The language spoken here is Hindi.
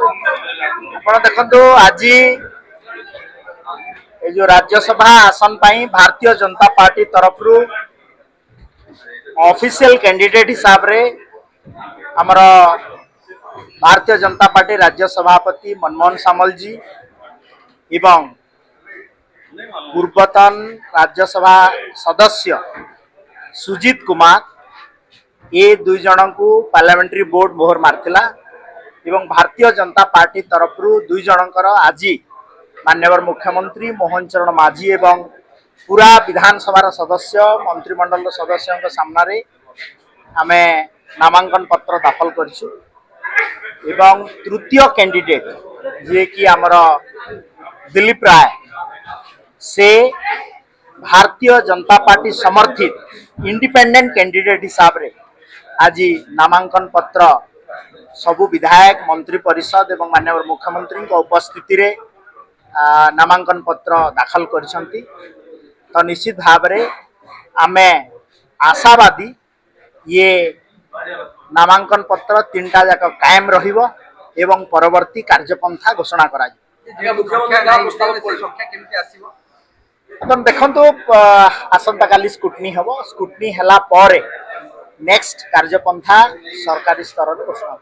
ଆପଣ ଦେଖନ୍ତୁ ଆଜି ଏ जो राज्यसभा आसन पाई भारतीय जनता पार्टी तरफ ऑफिशियल कैंडिडेट हिसाब रे हमर भारतीय जनता पार्टी राज्य सभापति मनमोहन सामल जी एवं पूर्वतन राज्यसभा सदस्य सुजीत कुमार ये दुई जन को पार्लियामेंट्री बोर्ड मोहर मार्थिला एवं भारतीय जनता पार्टी तरफ दुई जनकर आज माननीय मुख्यमंत्री मोहन चरण माझी एवं पूरा विधानसभा सदस्य मंत्रिमंडल सदस्यों सामने आमे नामांकन पत्र दाखल करिछु एवं तृतीय कैंडिडेट जे कि आमर दिलीप राय से भारतीय जनता पार्टी समर्थित इंडिपेंडेंट कैंडिडेट हिसाब रे आज नामांकन पत्र सबु विधायक मंत्री परिषद एवं माननीय मुख्यमंत्री उपस्थिति रे नामांकन पत्र दाखल करिसंती। तो निश्चित भाव रे आमे आशावादी ये नामांकन पत्र तीनटा जाक कायम रहिबो एवं परवर्ती कार्यपंथा घोषणा करा देखो आसंता काली स्क्रूटनी हम स्क्रूटनी हला परे नेक्स्ट कार्यपंथा सरकारी स्तर में घोषणा।